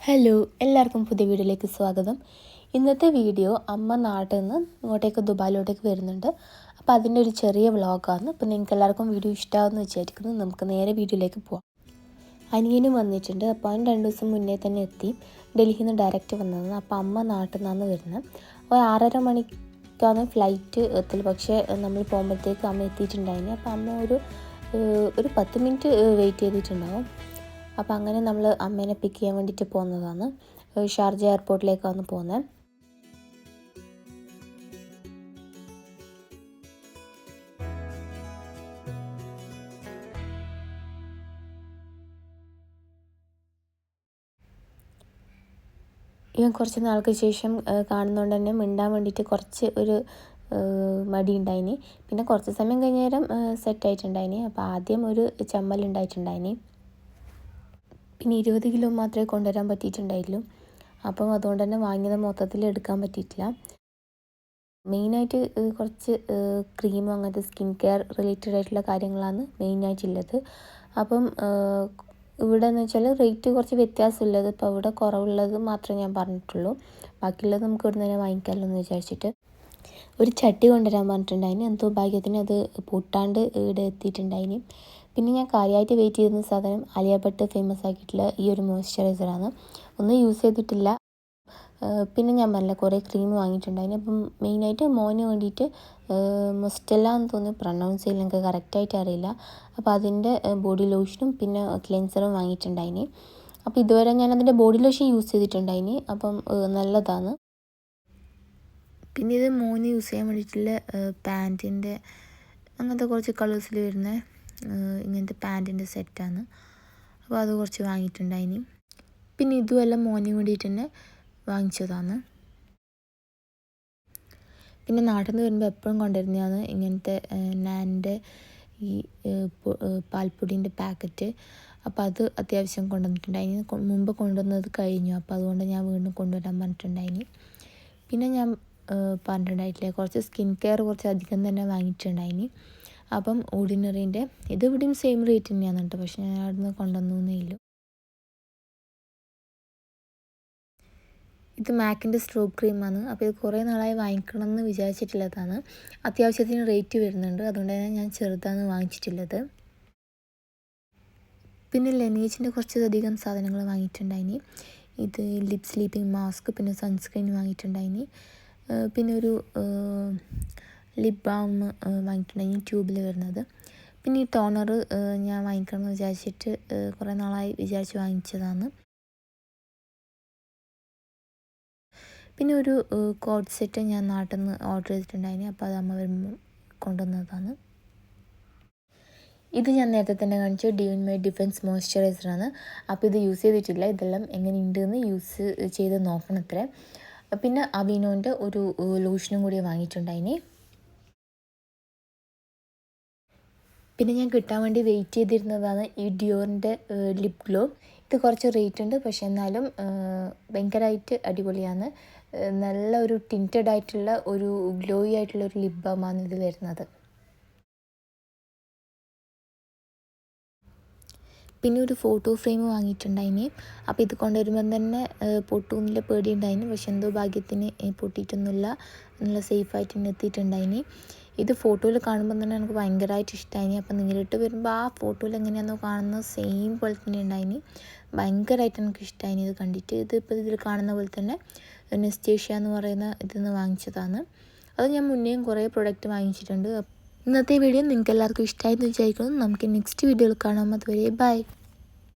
Hello, എല്ലാവർക്കും പുതിയ വീഡിയോയിലേക്ക് സ്വാഗതം. ഇന്നത്തെ വീഡിയോ അമ്മ നാട്ടിൽ നിന്ന് ഇങ്ങോട്ടേക്ക് ദുബായിലോട്ടേക്ക് വരുന്നുണ്ട്. അപ്പോൾ അതിൻ്റെ ഒരു ചെറിയ വ്ളോഗാണ്. അപ്പോൾ നിങ്ങൾക്ക് എല്ലാവർക്കും വീഡിയോ ഇഷ്ടമാകുമെന്ന് വിചാരിക്കുന്നു. നമുക്ക് നേരെ വീഡിയോയിലേക്ക് പോവാം. അനിയനും വന്നിട്ടുണ്ട്. അപ്പോൾ അവൻ 2 ദിവസം മുന്നേ തന്നെ എത്തി. ഡൽഹിയിൽ നിന്ന് ഡയറക്റ്റ് വന്നതാണ്. അപ്പോൾ അമ്മ നാട്ടിൽ നിന്നാണ് വരുന്നത്. അപ്പോൾ 6:30 മണിക്കാണ് ഫ്ലൈറ്റ് എത്തൽ. പക്ഷേ നമ്മൾ പോകുമ്പോഴത്തേക്ക് അമ്മ എത്തിയിട്ടുണ്ടായിരുന്നു. അപ്പോൾ അമ്മ ഒരു 10 മിനിറ്റ് വെയിറ്റ് ചെയ്തിട്ടുണ്ടാവും. അപ്പോൾ അങ്ങനെ നമ്മൾ അമ്മേനെ പിക്ക് ചെയ്യാൻ വേണ്ടിയിട്ട് പോകുന്നതാണ്. ഷാർജ എയർപോർട്ടിലേക്കാണ് പോകുന്നത്. ഇവൻ കുറച്ച് നാൾക്ക് ശേഷം കാണുന്നതുകൊണ്ട് തന്നെ മിണ്ടാൻ വേണ്ടിയിട്ട് കുറച്ച് ഒരു മടി ഉണ്ടായിനി. പിന്നെ കുറച്ച് സമയം കഴിഞ്ഞ നേരം സെറ്റായിട്ടുണ്ടായിനി. അപ്പോൾ ആദ്യം ഒരു ചമ്മലുണ്ടായിട്ടുണ്ടായിനി. പിന്നെ 20 കിലോ മാത്രമേ കൊണ്ടുവരാൻ പറ്റിയിട്ടുണ്ടായുള്ളൂ. അപ്പം അതുകൊണ്ട് തന്നെ വാങ്ങിയത് മൊത്തത്തിൽ എടുക്കാൻ പറ്റിയിട്ടില്ല. മെയിനായിട്ട് കുറച്ച് ക്രീമും അങ്ങനത്തെ സ്കിൻ കെയർ റിലേറ്റഡ് ആയിട്ടുള്ള കാര്യങ്ങളാണ് മെയിനായിട്ടുള്ളത്. അപ്പം ഇവിടെ എന്ന് വെച്ചാൽ റേറ്റ് കുറച്ച് വ്യത്യാസമുള്ളത്. ഇപ്പോൾ ഇവിടെ കുറവുള്ളത് മാത്രമേ ഞാൻ പറഞ്ഞിട്ടുള്ളൂ. ബാക്കിയുള്ളത് നമുക്ക് ഇവിടെ നിന്ന് തന്നെ വാങ്ങിക്കാമല്ലോ എന്ന് വിചാരിച്ചിട്ട് ഒരു ചട്ടി കൊണ്ടുവരാൻ പറഞ്ഞിട്ടുണ്ടായിന്. എന്തോ ഭാഗ്യത്തിന് അത് പൊട്ടാണ്ട് ഇവിടെ എത്തിയിട്ടുണ്ടായിന്. പിന്നെ ഞാൻ കാര്യമായിട്ട് വെയിറ്റ് ചെയ്യുന്ന സാധനം ആലിയ ഭട്ട് ഫേമസ് ആക്കിയിട്ടുള്ള ഈ ഒരു മോയ്സ്ചറൈസറാണ്. ഒന്നും യൂസ് ചെയ്തിട്ടില്ല. പിന്നെ ഞാൻ പറഞ്ഞില്ല കുറേ ക്രീം വാങ്ങിയിട്ടുണ്ടായിന്. അപ്പം മെയിനായിട്ട് മോന് വേണ്ടിയിട്ട് മൊസ്റ്റെല്ല എന്ന് തോന്നി പ്രൊനൗൺസ് ചെയ്യില്ല, എനിക്ക് കറക്റ്റായിട്ട് അറിയില്ല. അപ്പോൾ അതിൻ്റെ ബോഡി ലോഷനും പിന്നെ ക്ലെൻസറും വാങ്ങിയിട്ടുണ്ടായിന്. അപ്പോൾ ഇതുവരെ ഞാൻ അതിൻ്റെ ബോഡി ലോഷൻ യൂസ് ചെയ്തിട്ടുണ്ടായിന്. അപ്പം നല്ലതാണ്. പിന്നെ ഇത് മോന് യൂസ് ചെയ്യാൻ വേണ്ടിയിട്ടുള്ള പാൻറ്റിൻ്റെ അങ്ങനത്തെ കുറച്ച് കളേഴ്സിൽ വരുന്ന ഇങ്ങനത്തെ പാൻറ്റിൻ്റെ സെറ്റാണ്. അപ്പോൾ അത് കുറച്ച് വാങ്ങിയിട്ടുണ്ടായിനി. പിന്നെ ഇതുമെല്ലാം മോന് വേണ്ടിയിട്ട് തന്നെ വാങ്ങിച്ചതാണ്. പിന്നെ നാട്ടിൽ നിന്ന് വരുമ്പോൾ എപ്പോഴും കൊണ്ടുവരുന്നതാണ് ഇങ്ങനത്തെ നാൻ്റെ ഈ പാൽപ്പൊടീൻ്റെ പാക്കറ്റ്. അപ്പോൾ അത് അത്യാവശ്യം കൊണ്ടുവന്നിട്ടുണ്ടായിനി. മുമ്പ് കൊണ്ടുവന്നത് കഴിഞ്ഞു. അപ്പോൾ അതുകൊണ്ട് ഞാൻ വീണ്ടും കൊണ്ടുവരാൻ പറഞ്ഞിട്ടുണ്ടായിനി. പിന്നെ ഞാൻ പറഞ്ഞിട്ടുണ്ടായിട്ടില്ലേ കുറച്ച് സ്കിൻ കെയർ കുറച്ച് അധികം തന്നെ വാങ്ങിയിട്ടുണ്ടായിനി. അപ്പം ഓർഡിനറീൻ്റെ ഇത് ഇവിടെയും സെയിം റേറ്റ് തന്നെയാണ് കേട്ടോ. പക്ഷെ ഞാൻ അവിടെ നിന്ന് കൊണ്ടുവന്നേ ഇല്ല. ഇത് മാക്കിൻ്റെ സ്ട്രോബ് ക്രീമാണ്. അപ്പോൾ ഇത് കുറേ നാളായി വാങ്ങിക്കണം എന്ന് വിചാരിച്ചിട്ടുള്ളതാണ്. അത്യാവശ്യത്തിന് റേറ്റ് വരുന്നുണ്ട്. അതുകൊണ്ട് തന്നെ ഞാൻ ചെറുതാണ് വാങ്ങിച്ചിട്ടുള്ളത്. പിന്നെ ലെനേജിൻ്റെ കുറച്ചധികം സാധനങ്ങൾ വാങ്ങിയിട്ടുണ്ടായിനി. ഇത് ലിപ് സ്ലീപ്പിംഗ് മാസ്ക്, പിന്നെ സൺസ്ക്രീൻ വാങ്ങിയിട്ടുണ്ടായിനി. പിന്നെ ഒരു ലിപ് ബാം വാങ്ങിയിട്ടുണ്ടായിനി ട്യൂബിൽ വരുന്നത്. പിന്നെ ഈ ടോണർ ഞാൻ വാങ്ങിക്കണം എന്ന് വിചാരിച്ചിട്ട് കുറേ നാളായി വിചാരിച്ച് വാങ്ങിച്ചതാണ്. പിന്നെ ഒരു കോഡ് സെറ്റ് ഞാൻ നാട്ടിൽ നിന്ന് ഓർഡർ ചെയ്തിട്ടുണ്ടായിനി. അപ്പോൾ അത് അമ്മ വരുമ്പോൾ കൊണ്ടുവന്നതാണ്. ഇത് ഞാൻ നേരത്തെ തന്നെ കാണിച്ച ഡിവൈൻ മൈ ഡിഫൻസ് മോയ്സ്ചറൈസറാണ്. അപ്പോൾ ഇത് യൂസ് ചെയ്തിട്ടില്ല. ഇതെല്ലാം എങ്ങനെയുണ്ടെന്ന് യൂസ് ചെയ്ത് നോക്കണത്രേ. പിന്നെ അവിനോൻ്റെ ഒരു ലോഷനും കൂടി വാങ്ങിയിട്ടുണ്ടായിനി. പിന്നെ ഞാൻ കിട്ടാൻ വേണ്ടി വെയിറ്റ് ചെയ്തിരുന്നതാണ് ഈ ഡിയോറിൻ്റെ ലിപ് ഗ്ലോ. ഇത് കുറച്ച് റേറ്റ് ഉണ്ട്, പക്ഷെ എന്നാലും ഭയങ്കരമായിട്ട് അടിപൊളിയാണ്. നല്ല ഒരു ടിൻറ്റഡ് ആയിട്ടുള്ള ഒരു ഗ്ലോയി ആയിട്ടുള്ള ഒരു ലിപ് ബാമാണ് ഇത് വരുന്നത്. പിന്നെ ഒരു ഫോട്ടോ ഫ്രെയിം വാങ്ങിയിട്ടുണ്ടായിനി. അപ്പോൾ ഇത് കൊണ്ടുവരുമ്പം തന്നെ പൊട്ടുന്നില്ല പേടി ഉണ്ടായിനി. പക്ഷെ എന്തോ ഭാഗ്യത്തിന് പൊട്ടിയിട്ടൊന്നുമില്ല, നല്ല സേഫായിട്ട് തന്നെ എത്തിയിട്ടുണ്ടായിനി. ഇത് ഫോട്ടോയിൽ കാണുമ്പോൾ തന്നെ എനിക്ക് ഭയങ്കരമായിട്ട് ഇഷ്ടമായിനി. അപ്പം നേരിട്ട് വരുമ്പോൾ ആ ഫോട്ടോയിൽ എങ്ങനെയാണോ കാണുന്നത് സെയിം പോലെ തന്നെ ഉണ്ടായിനി. ഭയങ്കരമായിട്ട് എനിക്ക് ഇഷ്ടമായിനി ഇത് കണ്ടിട്ട്. ഇതിപ്പോൾ ഇതിൽ കാണുന്ന പോലെ തന്നെ നെസ്റ്റേഷ്യ എന്ന് പറയുന്ന ഇതിന്ന് വാങ്ങിച്ചതാണ്. അത് ഞാൻ മുന്നേയും കുറേ പ്രൊഡക്റ്റ് വാങ്ങിച്ചിട്ടുണ്ട്. ഇന്നത്തെ വീഡിയോ നിങ്ങൾക്ക് എല്ലാവർക്കും ഇഷ്ടമായെന്ന് വിചാരിക്കുന്നു. നമുക്ക് നെക്സ്റ്റ് വീഡിയോയിൽ കാണാം. അതുവരെ ബൈ.